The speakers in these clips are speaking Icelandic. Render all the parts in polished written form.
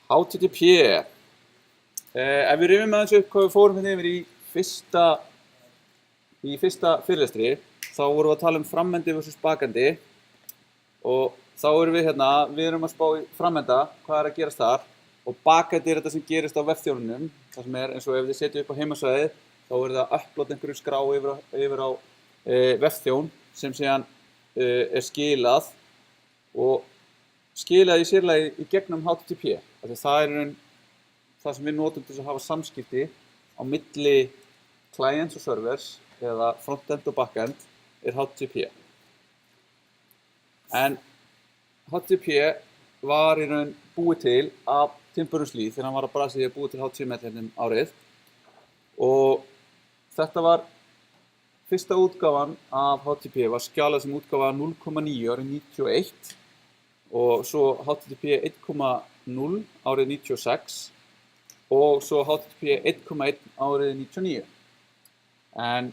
HTTP. Ef við rifjum aðeins upp hvað við fórum hérna yfir í fyrsta fyrirlestri, þá vorum við að tala um frammendi versus bakendi og þá erum við hérna, við erum að spá í framenda, hvað er að gerast þar og bakendi er þetta sem gerist á vefþjónunum, það sem er eins og ef þið setjum upp á heimasvæði, þá er það að uploada einhverju skrá yfir á vefþjón sem síðan er skilað og skilað í sérlagi í gegnum HTTP. Það er það sem við notum til að hafa samskipti á milli clients og servers eða frontend og backend er HTTP. En HTTP var í raun búið til af Tim Berners-Lee þegar hann var að brasa í að búið til HTML árið og þetta var fyrsta útgáfan af HTTP var skjalað sem útgáfa 0.9 árið 91 og svo HTTP 1.0 árið 96 og svo HTTP 1.1 árið 99. En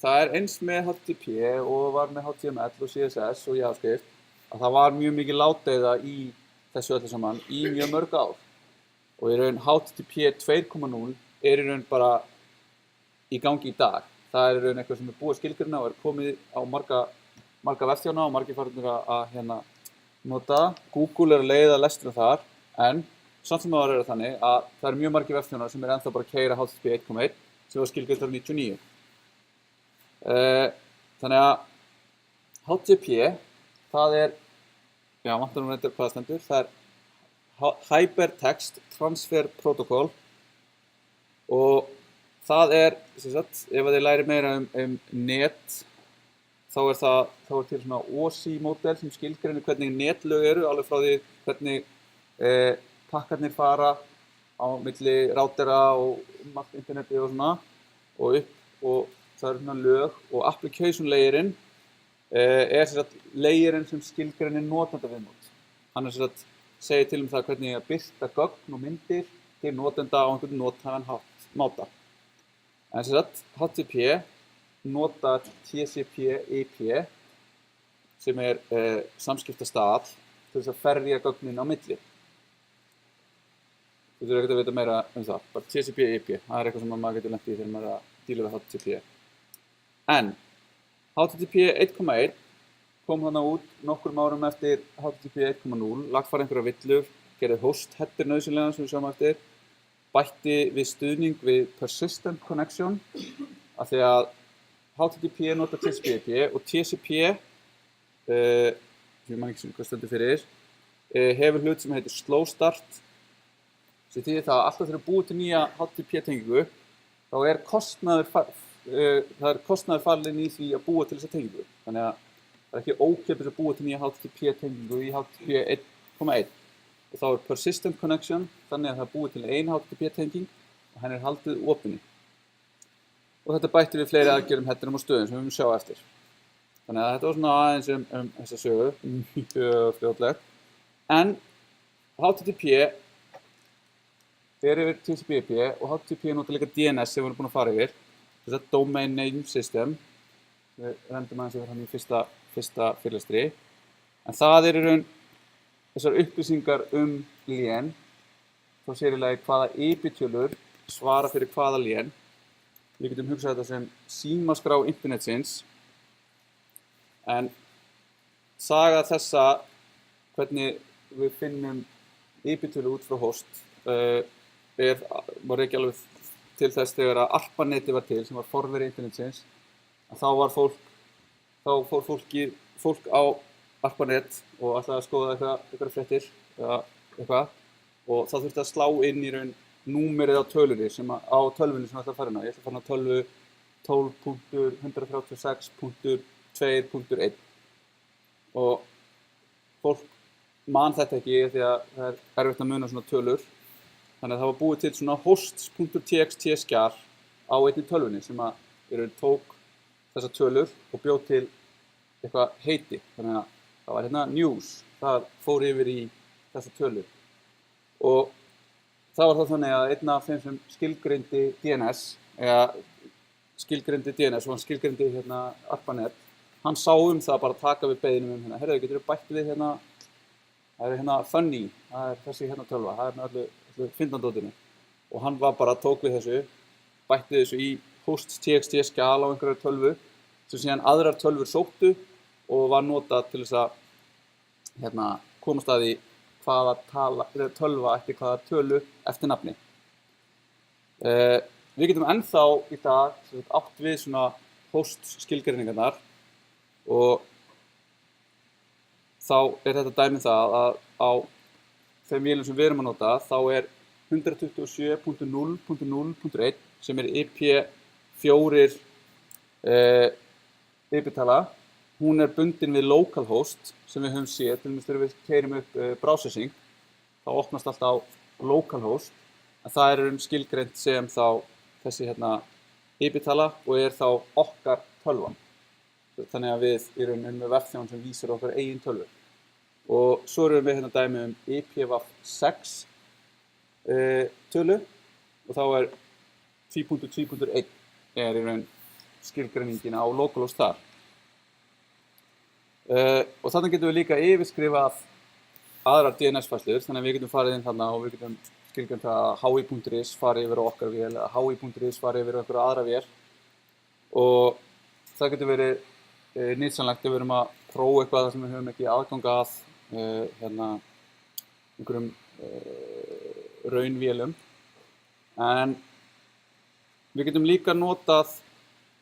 það er eins með HTTP og var með HTML og CSS og JavaScript að það var mjög mikið látdeyða í þessu öllu saman í mjög mörg ár. Og í raun HTTP 2.0 er í raun bara í gangi í dag. Það er í raun eitthvað sem er búið skilgreina og er komið á marga vefþjóna og margir farnir að nota. Google er að leiða lestina þar, en samt sem það er þannig að það eru mjög margir vefþjónar sem er ennþá bara að keyra HTTP 1.1 sem var skilgreint árið 99. Þannig að HTTP, það er, já, vantar nú reyndar hvað það stendur, það er Hypertext Transfer Protocol og það er, sem sagt, ef þið læri meira um net, þá er til svona OSI-módel sem skilgreinir hvernig netlög eru, alveg frá því hvernig pakkarnir fara á milli rátera og allt interneti og svona og það eru svona lög og application layerinn er sem sagt layerinn sem skilgreinir notendaviðmót. Hann er sem sagt segir til það hvernig að birta gögn og myndir til notenda á einhvern nothæfan máta. En sem sagt HTTP notar TCP/IP sem er samskiptastað til þess að ferja gögnin á milli. Þú þurfum ekkert að vita meira um það, bara TCP/IP, það er eitthvað sem maður getur lent í þegar maður er að díla við HTTP. En HTTP 1.1 kom þarna út nokkrum árum eftir HTTP 1.0, lagfæra einhverja villur, gerði host header nauðsynlegan sem við sjáum eftir, bætti við stuðning við persistent connection af því að HTTP notar TCP/IP og TCP, ég man ekki hvað stendur fyrir, hefur hlut sem heitir slow start sem þýðir það að alltaf þegar búið til nýja HTTP-tengingu þá er kostnaður falinn í því að búa til þessa tengingu. Þannig að það er ekki ókeypis að búa til nýja HTTP-tengingu í HTTP 1.1 og þá er persistent connection, þannig að það er búið til ein HTTP-tenging og henni er haldið opinni. Og þetta bætti við fleiri aðgerðum headerum og stöðum sem við munum sjá eftir. Þannig að þetta var svona aðeins um þessa sögu, mjög fljótlegt. En HTTP fer yfir TCP/IP og HTTP notar líka DNS sem við erum búin að fara yfir. Þetta er Domain Name System. Við rendum aðeins yfir hann í fyrsta fyrirlestri. En það er í raun þessar upplýsingar lén. Þá sér í lagi hvaða IP-tölur svara fyrir hvaða lén. Við getum hugsað þetta sem símaskrá internetsins. En saga þessa, hvernig við finnum IP-tölu út frá host, var ekki alveg til þess þegar að ARPANET var til, sem var forveri internetsins. Þá fór fólk á ARPANET og ætlaði að skoða eitthvað fréttir eða eitthvað og þá þurfti að slá inn í raun númerið á tölvunni sem ætla að fara inn á. Ég ætla að fara á tölvu 12.136.2.1 og fólk man þetta ekki því að það er erfitt að muna svona tölur. Þannig að það var búið til svona hosts.txt skjal á einni tölvunni sem að tók þessa tölur og bjóð til eitthvað heiti. Þannig að það var hérna news, það fór yfir í þessa tölur. Og það var þá þannig að einn af þeim sem skilgreindi DNS, og hann skilgreindi ARPANET, hann sá það bara að taka við beiðnum heyrðu, geturðu bætt við það hérna Funny, það þessi hérna tölva, það með öllu fyndandótinu. Og hann var bara, tók við þessu, bætti þessu í host.txt skjal á einhverju tölvu, sem síðan aðrar tölvur sóttu og var notað til þess að komast að því hvaða tölva eftir hvaða tölu eftir nafni. Við getum ennþá í dag átt við svona host-skilgreiningarnar og þá þetta dæmi það að á þeim vélum sem við erum að nota þá 127.0.0.1 sem IP4 IP-tala, hún bundin við localhost sem við höfum séð, til dæmis þegar við keyrum upp browsing, þá opnast allt á localhost, en það skilgreint sem þá þessi IP-tala og þá okkar tölvan. Þannig að við erum með vefþjón sem vísar okkar eigin tölvu. Og svo erum við dæmi IPv6 tölu og þá 2.2.1 í raun skilgreiningin á localhost þar. Og þannig getum við líka yfirskrifað aðrar DNS-færslur, þannig að við getum farið inn þarna og við getum skilgreint að hi.is fari yfir á okkar vél eða hi.is fari yfir á einhverja aðra vél og það getur verið nytsamlegt ef við erum að prófa eitthvað sem við höfum ekki aðgang að einhverjum raunvélum. En við getum líka notað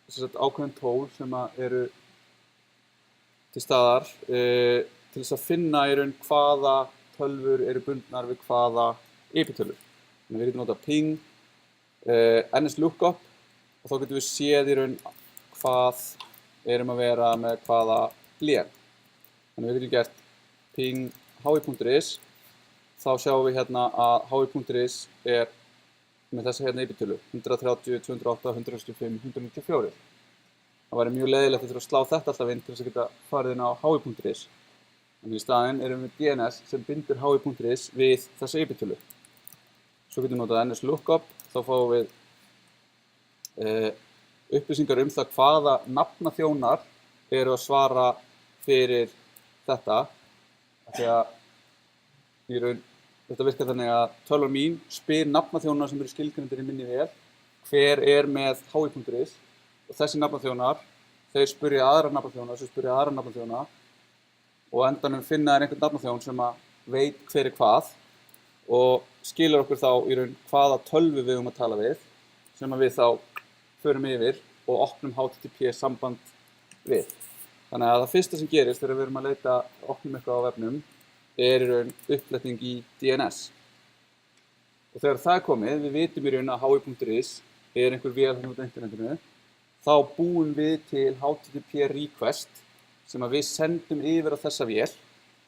ákveðin tól sem eru til staðar til þess að finna í raun hvaða tölvur eru bundnar við hvaða IP-tölvur. Þannig við getum notað ping, NSLOOKUP og þá getum við séð í raun hvað erum að vera með hvaða blén. Þannig við getum gert ping hi.is, þá sjáum við að hi.is með þessa IP-tölu 130, 208, 165, 194. Það væri mjög leiðilegt að þurfa að slá þetta alltaf inn til þess að geta farið inn á hi.is. Þannig í staðinn erum við DNS sem bindur hi.is við þessa IP-tölu. Svo getum við notað NSLOOKUP, þá fáum við upplýsingar það hvaða nafnaþjónar eru að svara fyrir þetta. Þegar í raun þetta virkar þannig að tölvan mín spyr nafnaþjónar sem eru skilgreindir í minni vél hver með hi.is og þessi nafnaþjónar, þeir spyrja aðra nafnaþjóna sem spyrja aðra nafnaþjóna og á endanum finna þeir einhvern nafnaþjón sem veit hver hvað og skilur okkur þá í raun hvaða tölvu við að tala við sem við þá förum yfir og opnum HTTP samband við. Þannig að það fyrsta sem gerist þegar við erum að leita opnum eitthvað á vefnum í raun uppletting í DNS. Og þegar það komið, við vitum í raun að hi.is einhver vél út á internetinu, þá búum við til HTTP request sem við sendum yfir á þessa vél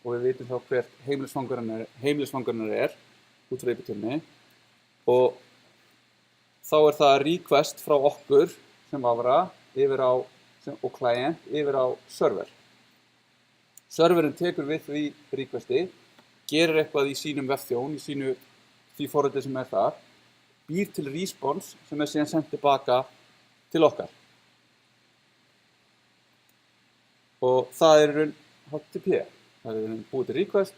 og við vitum þá hvert heimilisfangurinn út frá IP-tölunni og þá það request frá okkur sem vafra yfir á og client yfir á server. Serverinn tekur við því requesti, gerir eitthvað í sínum vefþjón, í því forriti sem þar, býr til response sem síðan sendt tilbaka til okkar. Og það í raun HTTP. Það í raun búið til request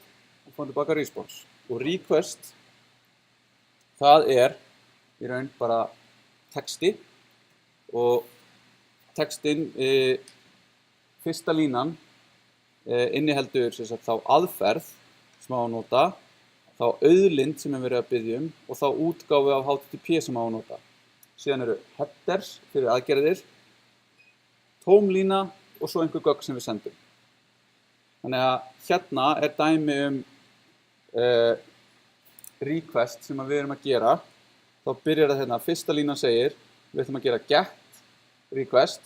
og fór tilbaka response. Og request, það í raun bara texti og textinn, fyrsta línan inniheldur þá aðferð sem á að nota, þá auðlind sem verið að biðja og þá útgáfu af HTTP sem á að nota. Síðan eru headers fyrir aðgerðir, tóm lína og svo einhver gögn sem við sendum. Þannig að hérna dæmi request sem við erum að gera. Þá byrjar það hérna, fyrsta línan segir við ætlum að gera get request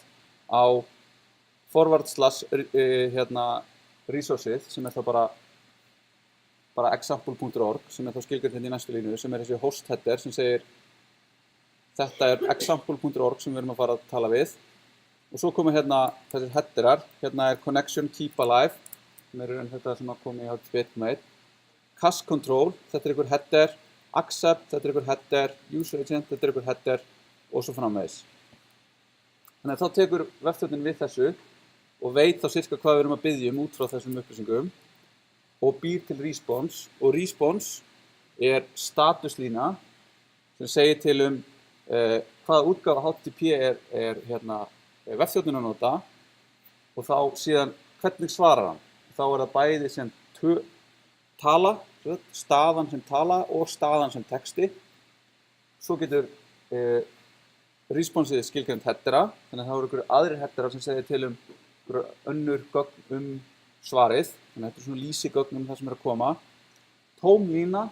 á forward/resources sem þá bara example.org sem þá skilgreint í næstu línu sem þessi host header sem segir þetta example.org sem við erum að fara að tala við og svo koma hérna þessir headerar, hérna connection keep alive sem þetta sem að koma í HTTP cache control, þetta einhver header accept, þetta einhver header user agent, þetta einhver header og svo framvegis. Þannig að þá tekur vefþjónninn við þessu og veit þá sirka hvað við erum að biðja út frá þessum upplýsingum og býr til response, og response statuslína sem segir til hvaða útgáfa HTTP vefþjónninn að nota, og þá síðan hvernig svarar hann. Þá það bæði sem tala, staðan sem tala og staðan sem texti. Svo getur responsið skilgreint headera, þannig að það eru einhverjir aðrir headerar sem segir til önnur gögn svarið, þannig að þetta svona lýsigögn það sem að koma, tóm lína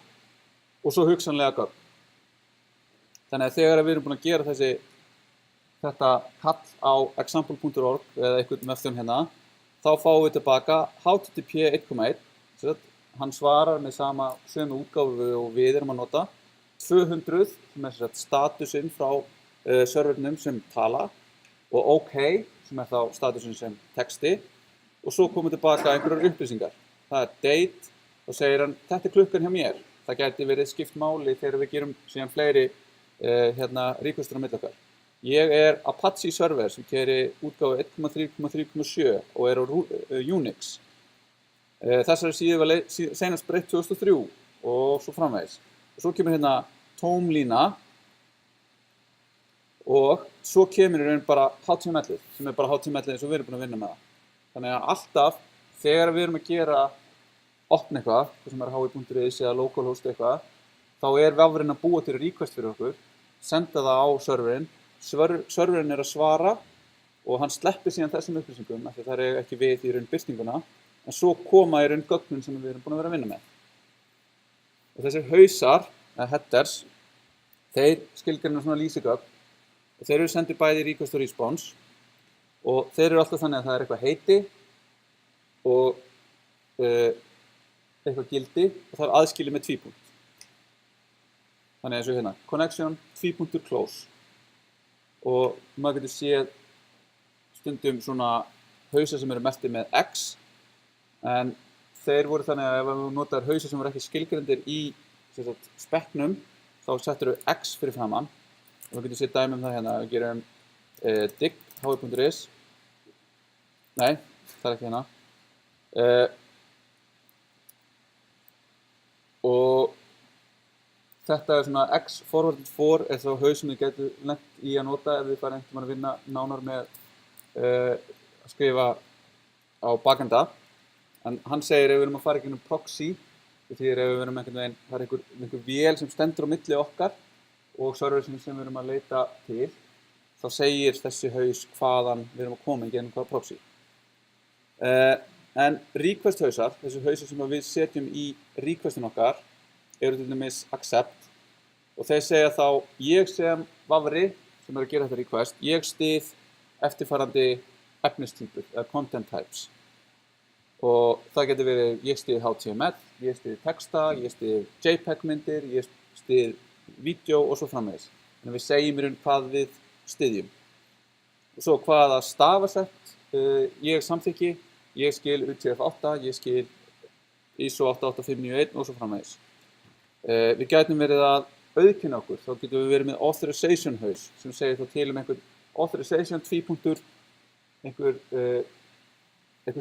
og svo hugsanlega gögn. Þannig að þegar við erum búin að gera þetta kall á example.org eða einhvern vefþjón hérna, þá fáum við tilbaka HTTP 1.1, hann svarar með sömu útgáfu og við erum að nota, 200 sem statusinn frá servernum sem tala, og OK sem þá statusinn sem texti, og svo komum tilbaka einhverjar upplýsingar. Það date, og segir hann, þetta klukkan hjá mér. Það gæti verið skipt máli þegar við gerum síðan fleiri requestur á milli okkar. Ég Apache server sem keyrir útgáfu 1.3.3.7 og á Unix. Þessari síðu var senast breytt 2003 og svo framvegis. Og svo kemur hérna tóm lína og svo kemur í raun bara HTML-ið, sem bara HTML-ið eins og við erum búin að vinna með það. Þannig að alltaf þegar við erum að opna eitthvað, sem hi.is eða localhost eitthvað, þá vefurinn að búa til request fyrir okkur, senda það á serverinn, serverinn að svara og hann sleppir síðan þessum upplýsingum, af því það ekki við í raun birtinguna, en svo koma í raun gögnum sem við erum búin að vera að vinna með. Og þessir hausar, headers, þeir skilgreina svona lýsigögn og þeir eru sendið bæði request og response og þeir eru alltaf þannig að það eitthvað heiti og eitthvað gildi og það aðskilið með tvípunkt. Þannig eins og hérna, connection, tvípunktur, close. Og maður getur séð stundum svona hausa sem eru merktir með X, en þeir voru þannig að ef við notar hausa sem voru ekki skilgreindir í spekknum, þá settur við X fyrir framann. Og við getum séð dæmi það hérna, við gerum dig, hi.is. Nei, það ekki hérna. Og þetta svona X forwarded for þá haus sem við getum lent í að nota ef við farum einhvern veginn að vinna nánar með að skrifa á bakenda. En hann segir ef við erum að fara gegnum proxy, því ef við erum einhvern veginn, það einhver vél sem stendur á milli okkar og serverinn sem við erum að leita til, þá segir þessi haus hvaðan við erum að koma gegnum hvaða proxy. En request hausar, þessi hausar sem við setjum í requestin okkar, eru til dæmis accept og þeir segja þá, ég sem vafri sem að gera þetta request, ég styð eftirfarandi efnistýpur eða content types. Og það getur verið, ég styð HTML, ég styð texta, ég styð JPEG myndir, ég styð vídeo og svo framvegis. Þannig að við segjum í raun hvað við styðjum. Og svo hvaða stafasett ég samþykki, ég skil UTF-8, ég skil ISO 88591 og svo framvegis. Við gætum verið að auðkenna okkur, þá getum við verið með authorization haus sem segir þá til einhver authorization tvípunktur, einhver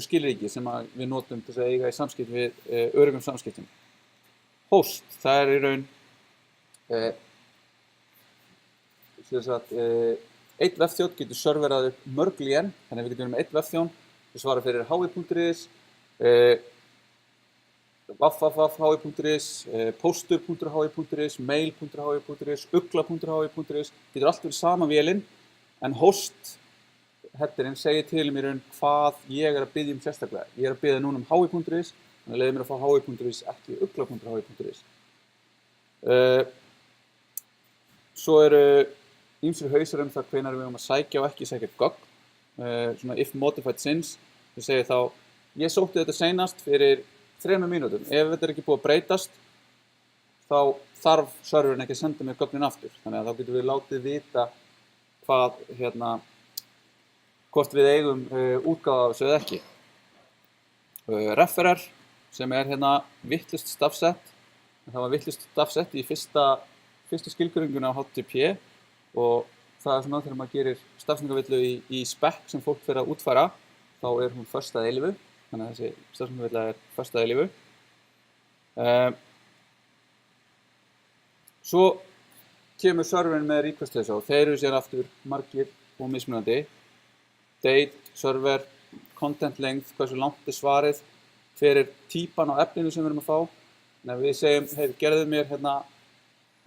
skilríki sem við notum til að eiga í samskiptum við öruggum samskiptum. Host, það í raun eitt vefþjónn getur serverað upp mörg lén, þannig að við getum verið með eitt vefþjónn sem svarar fyrir hi.is, www.hi.is, postur.hi.is, mail.hi.is, ugla.hi.is, getur allt verið sama vélinn, en host headerinn segir til í raun hvað ég að biðja sérstaklega. Ég að biðja núna hi.is, þannig að leiði mér að fá hi.is, ekki ugla.hi.is. Svo eru ýmsir hausar það hvenær við að sækja og ekki sækja gögn, svona if modified since, sem segir þá, ég sótti þetta seinast fyrir 3 mínútum. Ef þetta ekki búið að breytast, þá þarf serverinn ekki að senda mér gögnin aftur. Þannig að þá getum við látið vita hvort við eigum útgáfa af þessu eða ekki. Referer, sem hérna vitlaust stafsett. Það var vitlaust stafsett í fyrstu skilgreininguna á HTTP og það svona þegar maður gerir stafsetningarvillu í spekk sem fólk fer að útfæra, þá hún föst að eilífu. Þannig að þessi stafsetningarvilla föst að eilífu. Svo kemur serverinn með request þessu og þeir eru síðan aftur margir og mismunandi. Date, server, content length, hversu langt svarið, hver típan á efninu sem við erum að fá. Þannig að við segjum, hey, gerðu mér hérna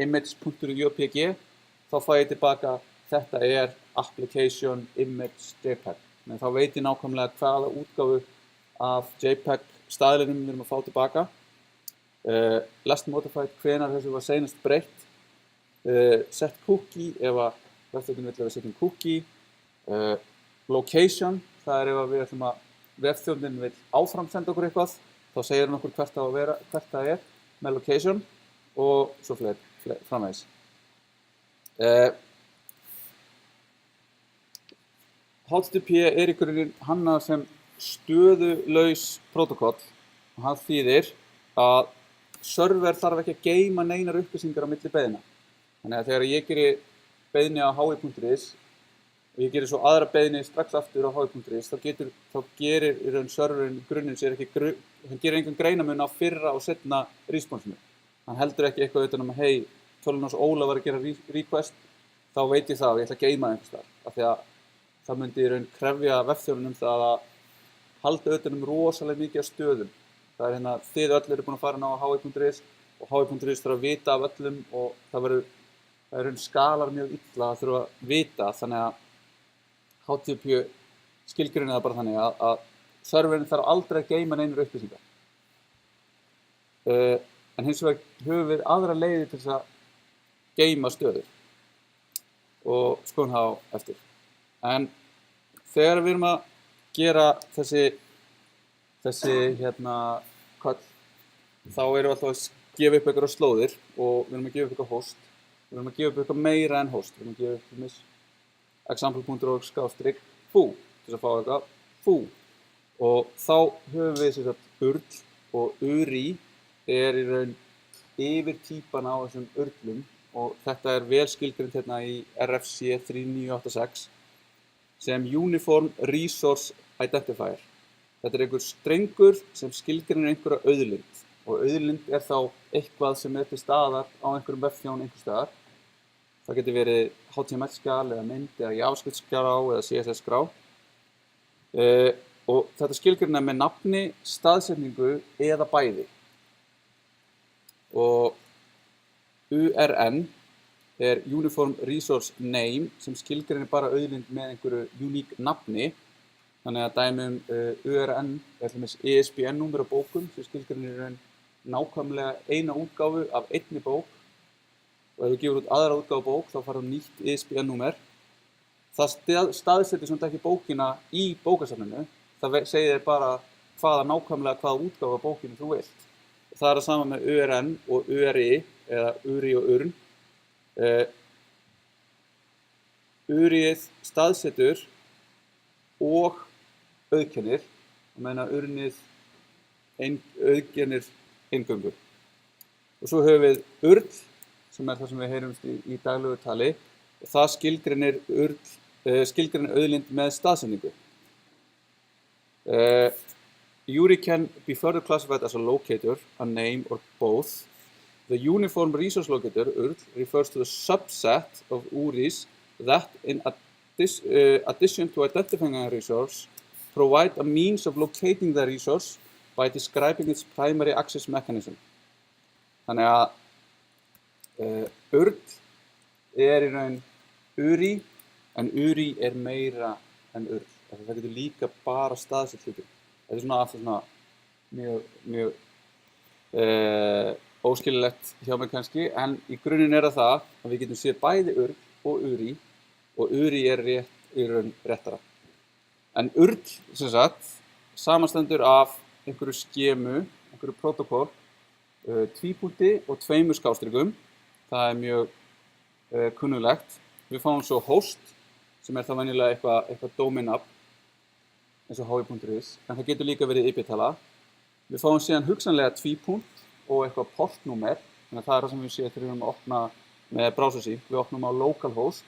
image.jpg, þá fæ ég tilbaka, þetta application image JPEG. Þannig að þá veit ég nákvæmlega hvaða útgáfu af JPEG staðlinum við erum að fá tilbaka. Last modified, hvenær þessu var seinast breytt. Set cookie, ef að vefþjónninn vill að við setjum cookie. Location, það ef að við ætlum að vefþjónninn vill áfram senda okkur eitthvað, þá segir hann okkur hvert það með location og svo framvegis. HTTP í grunninn hannað sem stöðulaus prótókoll og það þýðir að server þarf ekki að geyma neinar upplýsingar á milli beiðna. Þannig að þegar ég geri beiðni á hi.is og ég geri svo aðra beiðni strax aftur á hi.is, þá gerir í raun serverinn grunninn sér ekki, hann gerir engan greinamun á fyrra og seinna responsinu. Hann heldur ekki eitthvað utan um að hey, tölvunars Óla var að gera request, þá veit ég það og ég ætla að geyma einhvers staðar. Af því að það myndi í raun krefja vefþjónunum það að halda utan um rosalega mikið af stöðum. Það hérna, þið öll eru búin að fara inn á hi.is og hi.is þarf að vita af öllum og það er skalar mjög illa að þurfa að vita, þannig að HTTP skilgreinir það bara þannig að serverinn þarf aldrei að geyma neinar upplýsingar. En hins vegar höfum við aðra leiðir til þess að geyma stöður og skoðum það á eftir. En þegar við erum að gera þessi hérna köll, þá erum við alltaf að gefa upp einhverjar slóðir og við erum að gefa upp eitthvað host. Við erum að gefa upp eitthvað meira en host. Við erum að gefa upp example.org/foo til þess að fá eitthvað foo. Og þá höfum við sem sagt url og URI í raun yfir típan á þessum urlum og þetta vel skilgreint hérna í RFC 3986 sem Uniform Resource Identifier. Þetta einhver strengur sem skilgreinir einhverja auðlind og auðlind þá eitthvað sem til staðar á einhverjum vefþjón einhvers staðar. Það getur verið HTML-skjal eða mynd eða JavaScript-skrá eða CSS-skrá. Og þetta skilgreinir með nafni, staðsetningu eða bæði. Og URN Uniform Resource Name sem skilgreinir bara auðlind með einhverju unique nafni. Þannig að dæmi URN til dæmis ISBN-númer á bókum sem skilgreinir nákvæmlega eina útgáfu af einni bók og ef þú gefur út aðra útgáfu bók þá fara nýtt ISBN-númer. Það staðsetur samt ekki bókina í bókasafninu, það segir þér bara hvaða útgáfu af bókinu þú vilt. Það það sama með URN og URI eða URI og URN. URI-ið staðsetur og auðkennir, og meina URN-ið auðkennir eingöngu. Og svo höfum við URL, sem það sem við heyrumst í daglegu tali, og það skilgreinir auðlind með staðsetningu. URI can be further classified as a locator, a name, or both. The Uniform Resource Locator, URL, refers to the subset of URIs that, in addition to identifying a resource, provide a means of locating the resource by describing its primary access mechanism. Þannig að URL í raun URI, en URI meira en URL. Það getur líka bara staðsett hluti. Þetta svona mjög óskililegt hjá mig kannski, en í grunninn það að við getum séð bæði URL og URI og URI í raun réttara. En URL sem sagt samanstendur af einhverju skemu, einhverju protokoll, tvípunkti og 2 skástrikum. Það mjög kunnulegt. Við fáum svo host sem það venjulega eitthvað domain nafn eins og hi.is, en það getur líka verið IP-tala. Við fáum síðan hugsanlega tvípunkt og eitthvað portnúmer, þannig að það það sem við séum þegar við erum að opna með browsersync. Við opnum á localhost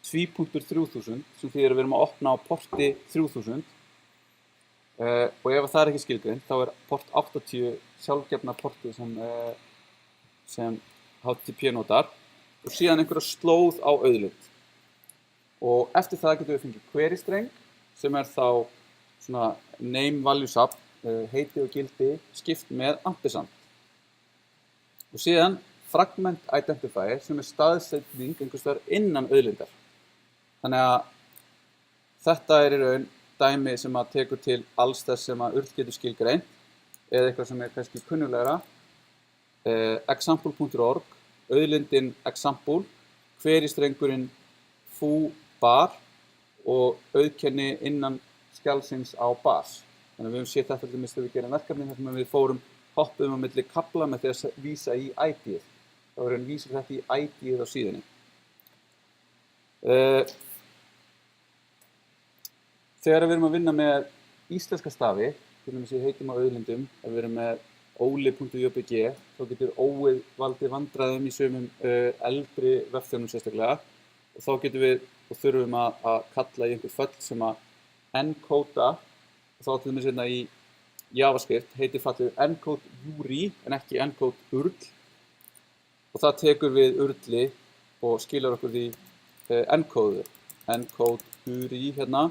2.3000 sem þýðir að við erum að opna á porti 3000 og ef það ekki skilgreint þá port 80 sjálfgefna portið sem HTTP notar og síðan einhverja slóð á auðlind. Og eftir það getum við fengið query streng sem þá svona name value sub, heiti og gildi skipt með ampersand. Og síðan fragment identifier sem staðsetning einhvers staðar innan auðlindar. Þannig að þetta í raun dæmi sem tekur til alls þess sem url getur skilgreint eða eitthvað sem kannski kunnulegra. Example.org, auðlindin example, query-strengurinn foo bar og auðkenni innan skjalsins á bas. Þannig að við höfum séð þetta til dæmis þegar við gerum verkefni þar sem við hoppuðum á milli kafla með því að vísa í ID-ið. Þá vísar þetta í ID-ið á síðunni. Þegar við erum að vinna með íslenska stafi, til dæmis við heitum á auðlindum, ef við erum með oli.jpg, þá getur óið valdið vandræðum í sumum eldri vefþjónum sérstaklega og þá getum við og þurfum að kalla í einhver föll sem encode og þá til dæmis hérna í JavaScript heitir fallið encode URI en ekki encode URL og það tekur við URLi og skilar okkur því encode URI hérna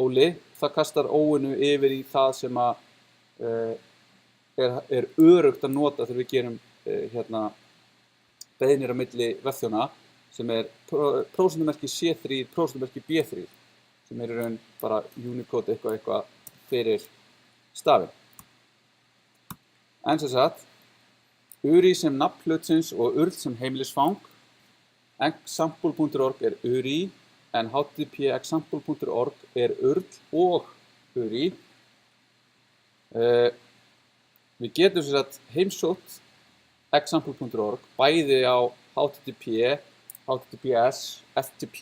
Óli, það kastar óinu yfir í það sem öruggt að nota þegar við gerum hérna beiðnir á milli vefþjóna sem prósentumerki C3, prósentumerki B3 sem í raun bara Unicode eitthvað fyrir stafinn. En sem sagt, URI sem nafn hlutsins og URL sem heimilisfang, example.org URI en HTTP example.org URL og URI. Við getum sem sagt heimsótt example.org bæði á HTTP, HTTPS, FTP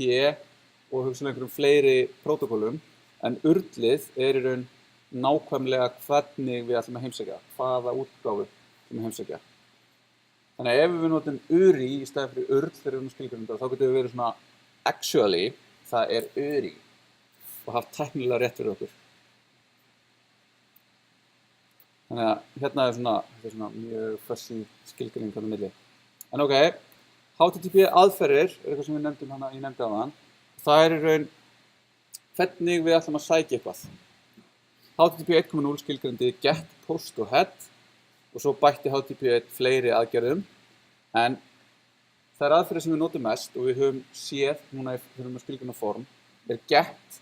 og hugsanlega einhverjum fleiri prótókollum en URLið í raun nákvæmlega hvernig við ætlum að heimsækja, hvaða útgáfu við ætlum að heimsækja. Þannig að ef við notum URI í stæði fyrir URL þegar við erum skilgreindir þá getum við verið svona actually, það URI og haft tæknilega rétt fyrir okkur. Þannig að hérna þetta svona mjög fuzzy skilgreining þarna á milli. En ok, HTTP aðferðir eitthvað sem við nefndum hana, ég nefndi áðan. Það í raun hvernig við ætlum að sækja eitthvað. HTTP 1.0 skilgreindi get, post og head og svo bætti HTTP 1 fleiri aðgerðum en þær aðferðir sem við notum mest og við höfum séð núna þegar við erum að skilgreina form get,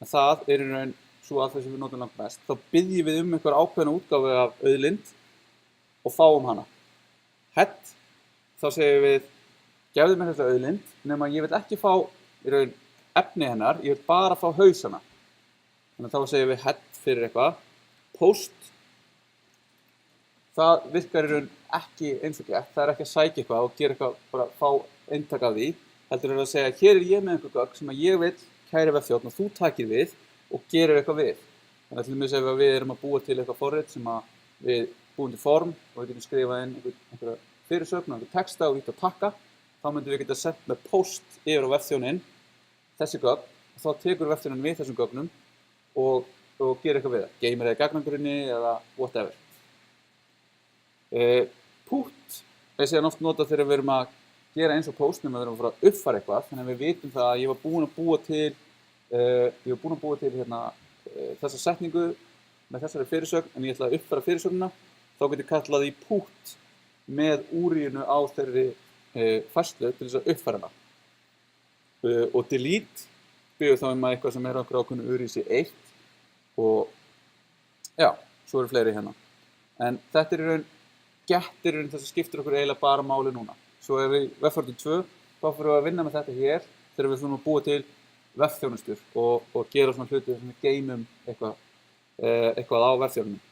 en það í raun svo aðferð sem við notum langt mest. Þá biðjum við einhver ákveðna útgáfu af auðlind og fáum hana. Head, þá segjum við gefðu mér þessa auðlind nema ég vil ekki fá í raun efni hennar, ég vil bara fá hausana. Þannig að þá segjum við head fyrir eitthvað. Post, það virkar í raun ekki eins og gett, það ekki að sækja eitthvað og gera eitthvað, bara fá eintak af því. Heldur að segja, hér ég með einhver gögn sem ég vil kæra vefþjónn og þú takir við og gerir eitthvað við. Þannig að til dæmis ef við erum að búa til eitthvað forrit sem við búum til form og við getum skrifað inn einhverja fyrirsögn og einhver texta og ítt að takka, þá myndum við geta sett með post yfir á vefþjóninn þessi gögn og þá tekur vefþjóninn við þessum gögnum og gerir eitthvað við það. Geymir eða gagnagrunni eða whatever. Put er síðan oft notað þegar við erum að gera eins og post nema við erum að fara að uppfæra eitthvað, þannig að við vitum það að ég var búinn að búa til hérna, þessa setningu með þessari fyrirsögn en ég ætla að uppfæra fyrirsögnina, þá get ég kallað í put með úrýinu á þeirri færslu til þess að uppfæra hana. Og delete byggir þá eitthvað sem okkur ákveðnu úrýsi 1 og já, svo eru fleiri hérna. En þetta í raun get í raun þess að skiptir okkur eiginlega bara máli núna. Svo ef við vefþjónn 2, þá fyrir við að vinna með þetta hér þegar við þurfum að búa til vefþjónustur og gera svona hluti sem við geymum eitthvað á vefþjónunum.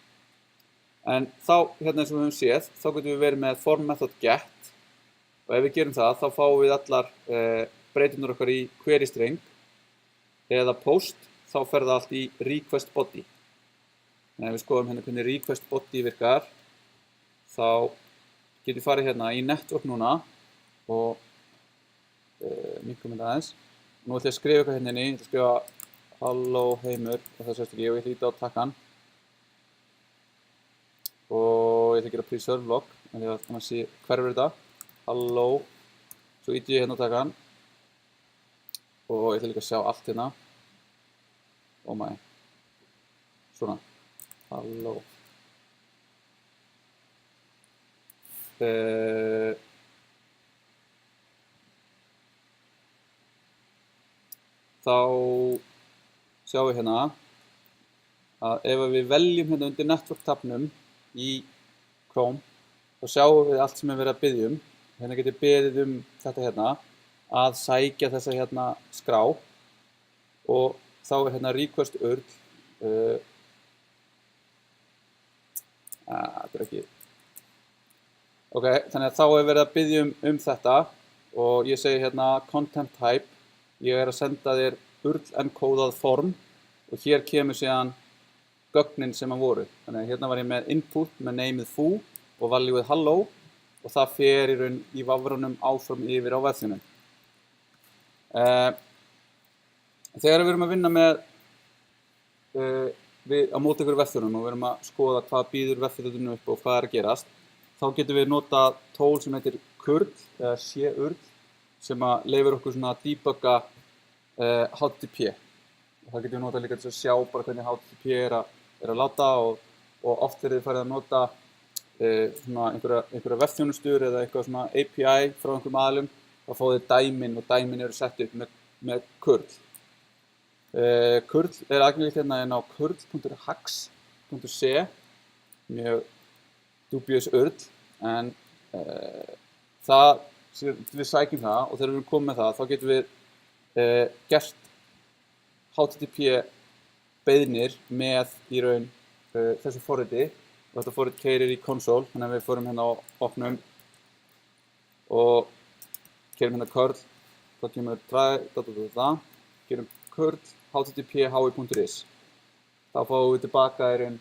En þá, hérna eins og við höfum séð, þá getum við verið með form method get og ef við gerum það, þá fáum við allar breytinur okkar í query string eða post, þá fer það allt í request body. En ef við skoðum hérna hvernig request body virkar, þá getum við farið hérna í network núna og minkum þetta aðeins. Nú ætlum ég að skrifa eitthvað hérna inn, ég ætla að skrifa halló heimur og það sést ekki og ég ætla að íta á takkan og ég ætla að gera preserve log þannig að þannig sé hverfur þetta halló svo íti ég hérna á takkan og ég ætla líka að sjá allt hérna oh my svona halló þá sjáum við hérna að ef við veljum hérna undir network tabnum í Chrome þá sjáum við allt sem er verið að biðja um hérna getur beðið þetta hérna að sækja þessa hérna skrá og þá er hérna request URL þetta er ekki ok, þannig að þá er verið að biðja um þetta og ég segi hérna content type ég er að senda þér URL encodað form og hér kemur síðan gögnin sem að voru. Þannig að hérna var ég með input með nameið foo og valueið hello og það fer í raun í vafranum áfram yfir á vefþjóninn. Þegar við erum að vinna með á móti ykkur vefþjónum og við erum að skoða hvað býður vefþjónunum upp og hvað er að gerast, þá getum við notað tól sem heitir curl eða curl sem að leyfir okkur svona að debugga HTTP og það getum við notað líka til að sjá bara hvernig HTTP er að láta og oft þegar þið farið að nota svona einhverja vefþjónustur eða eitthvað svona API frá einhverjum aðilum þá fáið þið dæmin og dæmin eru sett upp með curl. Curl er aðgengilegt hérna inn á curl.hax.c mjög dubious URL en það við sækjum það og þegar við erum komið með það þá getum við gert HTTP beiðnir með í raun þessu forriti og þetta forrit keyrir í console þannig að við fórum hérna og opnum og keyrum hérna curl þá kemur gerum curl http hi.is þá fáum við tilbaka í raun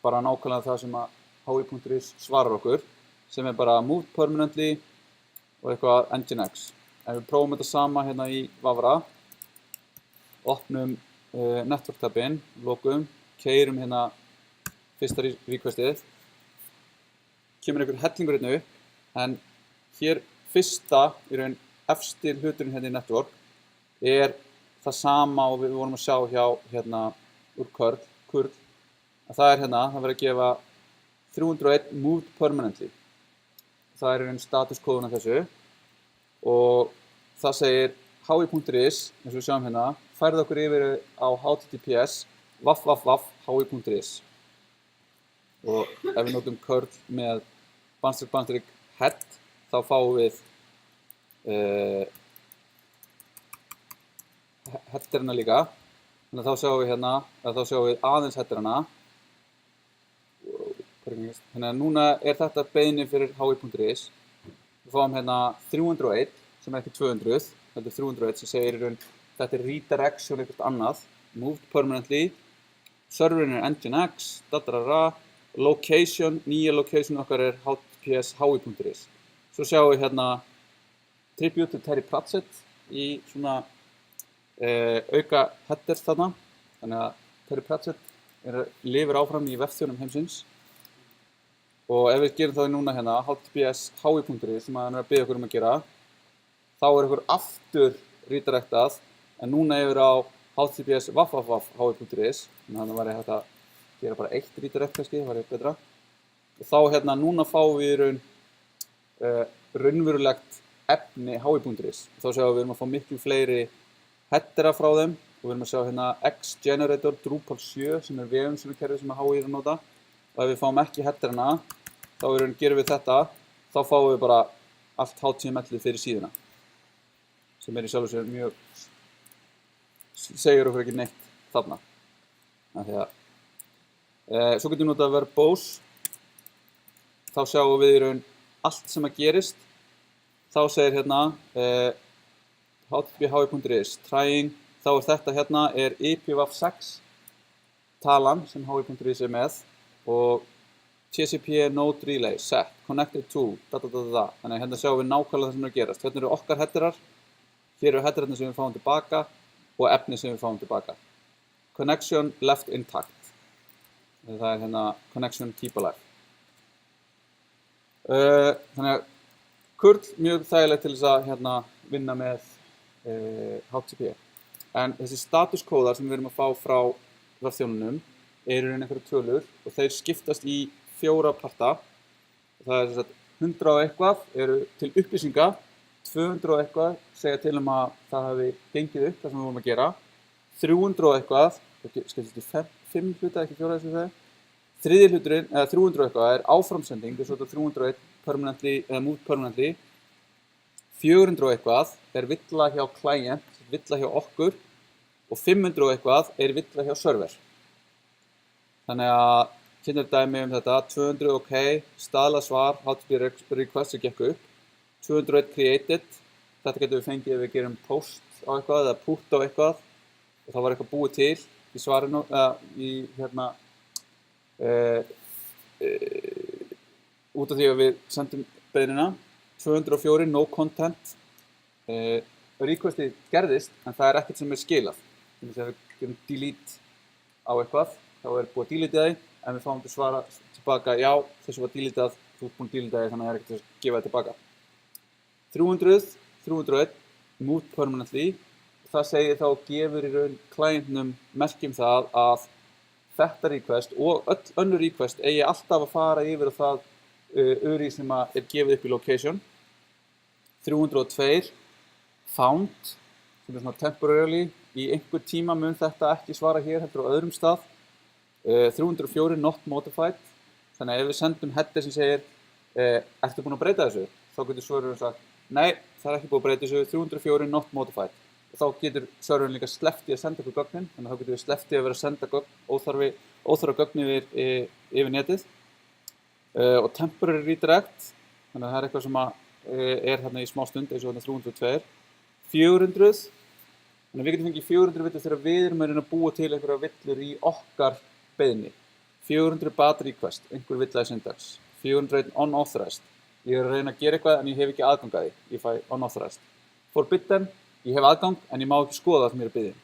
bara nákvæmlega það sem að hi.is svarar okkur sem er bara moved permanently og eitthvað nginx. Ef við prófum þetta sama hérna í Vafra, opnum network tabin, lokum, keyrum hérna fyrsta requestið, kemur einhver hellingur hérna upp, en hér fyrsta, í raun efstir hluturinn hérna í network, er það sama og við vorum að sjá hjá hérna úr curl, að það er hérna, það verður að gefa 301 moved permanently. Það er í raun statuskóðun af þessu og það segir hi.is, eins og við sjáum hérna, færið okkur yfir á https hi.is og ef við notum curl með _head þá fáum við headerina líka þannig að þá sjáum við hérna, þá sjáum við aðeins headerina þannig að núna er þetta beiðni fyrir hi.is við fáum hérna 301 sem er ekki 200 þetta er 301 sem segir í raun þetta er redirection eitthvað annað moved permanently serverin er nginx location, nýja location okkar er https hi.is svo sjáum við hérna tribute til Terry Pratchett í svona auka headers þarna þannig að Terry Pratchett lifir áfram í vefþjónum heimsins og ef við gerum það núna hérna https hi.is sem hann er að biðja okkur að gera þá er okkur aftur redirectað en núna yfir á https hi.is þannig að það væri hægt að gera bara eitt redirect kannski, það væri betra og þá hérna núna fáum við raunverulegt efni hi.is þá sjáum við erum að fá miklu fleiri headera frá þeim og við erum að sjá hérna X-Generator Drupal 7 sem er vefumsýslukerfi sem HI er að nota og ef við fáum ekki headerina þá gerum við þetta þá fáum við bara allt HTML fyrir síðuna sem er í sjálfu sér mjög segir okkur ekki neitt þarna svo getum við notað verbose þá sjáum við í raun allt sem að gerist þá segir hérna http hi.is trying þá er þetta hérna er IPv6 talan sem hi.is er með og TCP node relay set connected to þannig að hérna sjáum við nákvæmlega það sem er að gerast hérna eru okkar headerar hér eru headerarnir sem við fáum tilbaka og efni sem við fáum tilbaka connection left intact. Það hérna connection keep alive. Þannig að curl mjög þægilegt til þess að hérna vinna með HTTP. En þessi statuskóðar sem við erum að fá frá vefþjónunum eru einhverjar tölur og þeir skiptast í 4 parta. Það er þess að 100 og eitthvað eru til upplýsinga, 200 og eitthvað segja til að það hafi gengið upp það sem við vorum að gera, 300 og eitthvað, skilst í 5 hluta, ekki 4 þess að segja, þriðji hluturinn, eða 300 og eitthvað er áframsending, þess að 301 permanently, eða moved permanently, 400 og eitthvað er villa hjá client, villa hjá okkur og 500 og eitthvað er villa hjá server. Þannig að kynna dæmi þetta, 200 OK, staðla svar, HTTP request sem gekk upp, 201 created, þetta getum við fengið ef við gerum post á eitthvað eða put á eitthvað og það var eitthvað búið til í svarinu, í hérna, út af því að við sendum beiðnina, 204 no content, requestið gerðist en það er ekkert sem er skilað. Þannig að við gerum delete á eitthvað, þá er búið að delete það en við fáum til svara tilbaka, já, þessu var deletað, þú ert búin að delete það þannig að það er ekkert að gefa það tilbaka. 300, 301, moved permanently, það segir þá gefur í raun klientnum merkjum það að þetta request og öll önnur request eigi alltaf að fara yfir á það URI sem er gefið upp í location. 302, found, sem er svona temporarily, í einhver tíma mun þetta ekki svara hér heldur á öðrum stað. 304 not modified, þannig að ef við sendum header sem segir ertu búin að breyta þessu? Þá getur serverinn sagt nei, það er ekki búin að breyta þessu, 304 not modified. Og þá getur serverinn líka sleppt í að senda okkur gögnin, þannig að þá getur við sleppt í að vera að senda gögn, óþarfa gögn yfir netið. Og temporary redirect, þannig að það er eitthvað sem er þarna í smá stund eins og þarna 302. 400, þannig að við getum fengið 400 villur þegar við erum að búa til einhverja villur í okkar beiðni. 400 bad request, einhver villa í syntax. 401 unauthorized, ég er að reyna að gera eitthvað en ég hef ekki aðgang að því, ég fæ unauthorized. Forbidden, ég hef aðgang en ég má ekki skoða það sem ég er að biðja.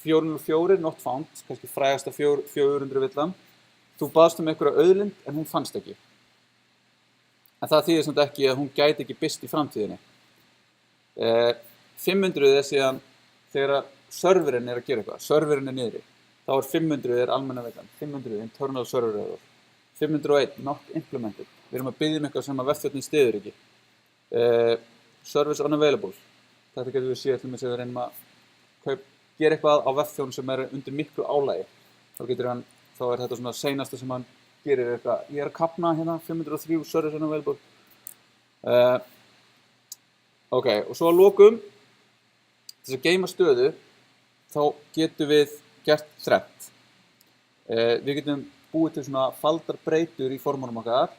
404 not found, kannski frægasta 400 villan. Þú baðst einhverja auðlind en hún fannst ekki. En það þýðir samt ekki að hún gæti ekki birst í framtíðinni. 500 er síðan þegar serverinn er að gera eitthvað, serverinn er niðri. Þá er 500 almenna villan, 500 internal server error, 501 not implemented. Við erum að biðja eitthvað sem að vefþjónninn styður ekki. Service unavailable. Þetta getur við séð til þess að við reynum að gera eitthvað á vefþjón sem er undir miklu álagi. Þá er þetta svona seinasta sem hann gerir eitthvað. Ég er að kafna hérna 503 service unavailable. Ok, og svo að lokum, til þess að geyma stöðu, þá getum við gert þrennt. Við getum búið til svona faldarbreytur í formunum okkar.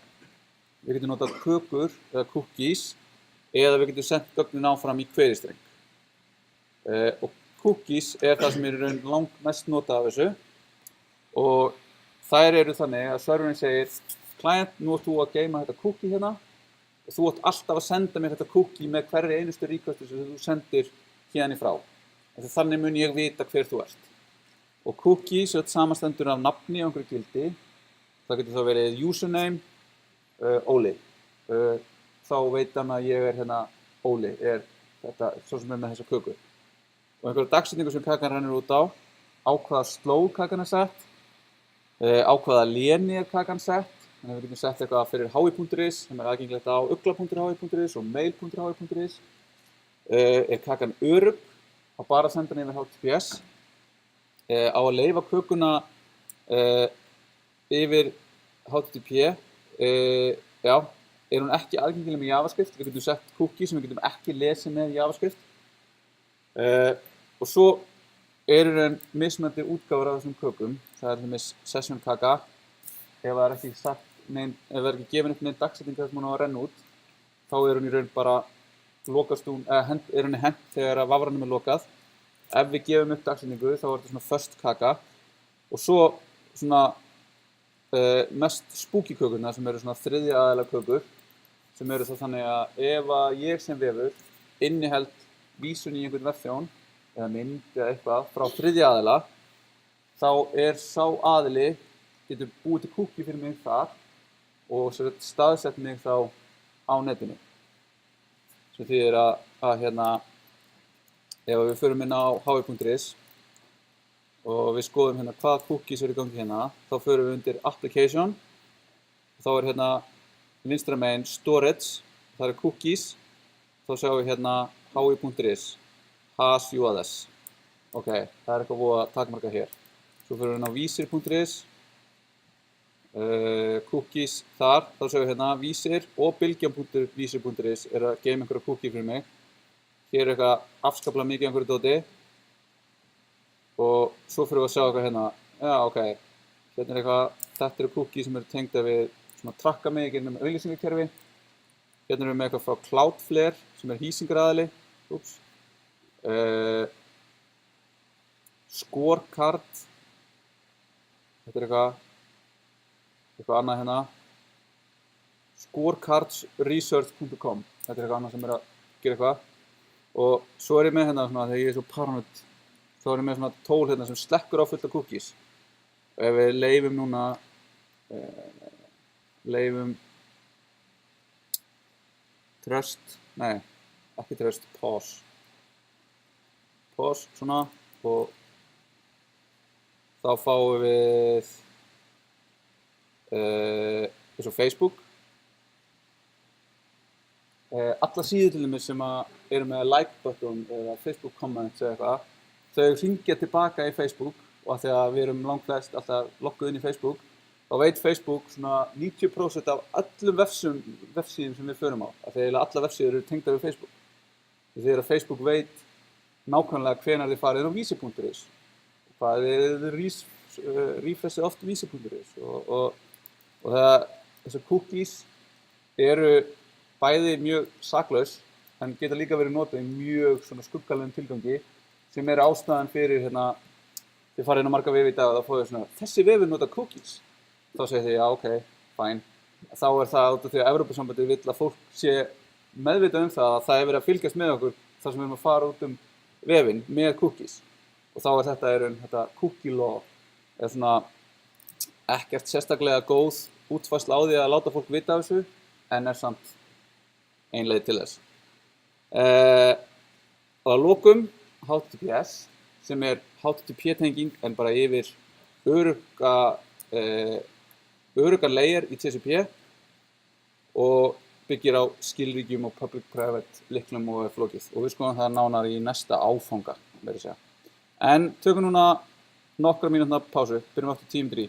Við getum notað kökur eða cookies eða við getum sendt gögnin áfram í query-streng. Og cookies er það sem er í raun langmest notað af þessu og þær eru þannig að serverinn segir client, nú ert þú að geyma þetta cookie hérna og þú ert alltaf að senda mér þetta cookie með hverri einustu requesti sem þú sendir hérna í frá. Þannig mun ég vita hver þú ert. Og cookies er samanstendur af nafni og einhverju gildi. Það getur þá verið username, Óli. Þá veit hann að ég er hérna Óli, er þetta svo sem er með þessa köku. Og einhverja dagsetningu sem kakan rennur út á hvaða slóð kakan er sett, á hvaða léni er kakan sett. Þannig að við getum sett eitthvað fyrir hi.is sem er aðgengilegt á ugla.hi.is og mail.hi.is. Er kakan örugg, á bara að senda hann yfir HTTPS. Á að leyfa kökuna yfir HTTP, já, er hún ekki aðgengileg með JavaScript. Við getum sett cookie sem við getum ekki lesið með JavaScript. Og svo eru henn mismunandi útgáfur af þessum kökum. Það er með session kaka. Ef það er ekki gefin upp neinn dagsetning þess að hún á að renna út, þá er hún í raun bara er henni hent þegar vafranum er lokað. Ef við gefum upp dagsetningu þá er þetta svona first kaka og svo svona mest spooky kökurnar sem eru svona þriðja aðila kökur sem eru þá þannig að ef að ég sem vefur inniheld vísun í einhvern vefþjón eða mynd eða eitthvað frá þriðja aðila þá sá aðili getur búið til cookie fyrir mig þar og staðsett mig þá á netinu. Sem þýðir að hérna, ef við förum inn á hi.is og við skoðum hérna hvað cookies í gangi hérna, þá förum við undir application og þá hérna vinstra megin storage, það cookies, þá sjáum við hérna hi.is, has URLs. Ok, það eitthvað búið að takmarka hér. Svo förum við inn á visir.is, cookies þar, þá sjáum við hérna visir og bylgjan.visir.is að geima einhverja cookie fyrir mig. Hér eitthvað afskaplega mikið einhverju dóti og svo fyrir við að sjá eitthvað hérna, já ok, hérna eitthvað, þetta cookie sem tengda við svona trakka mig gegnum auglýsingakerfi. Hérna erum við með eitthvað frá Cloudflare sem hýsingaraðili, Scorecard, þetta eitthvað annað hérna, scorecardsresearch.com, þetta eitthvað annað sem að gera eitthvað. Og svo ég með hérna svona, þegar ég svo paranoid, þá ég með svona tól hérna sem slekkur á fullt af cookies. Og ef við leyfum núna, trust, nei, ekki trust, pause. Pause svona og þá fáum við eins og Facebook. Alla síður til dæmis sem eru með like button eða Facebook comments eða eitthvað, þau hringja tilbaka í Facebook og af því að við erum langflest alltaf logguð inn í Facebook, þá veit Facebook svona 90% af öllum vefsíðum sem við förum á, af því að alla vefsíður eru tengdar við Facebook. Því að Facebook veit nákvæmlega hvenær þið farið inn á visir.is, hvað þið refreshið oft visir.is og þessar cookies eru bæði mjög saklaus en geta líka verið notað í mjög svona skuggalegum tilgangi sem ástæðan fyrir hérna, þið farið inn á marga vefi í dag og þá fóðu þið svona, þessi vefur nota cookies. Þá segir þið, já, ok, fine. Þá það út af því að Evrópusambandið vill að fólk sé meðvitað það að það verið að fylgjast með okkur þar sem við erum að fara út vefinn með cookies. Og þá þetta cookie law, eða svona ekkert sérstaklega góð útfærsla á því að láta fólk vita af þessu, en samt ein leið til þess. Og að lokum, HTTPS, sem HTTP-tenging en bara yfir örugga layer í TCP og byggir á skilríkjum og public-private lyklum og flókið. Og við skoðum það nánar í næsta áfanga, verður segja. En tökum núna nokkra mínútna pásu, byrjum aftur 10:03.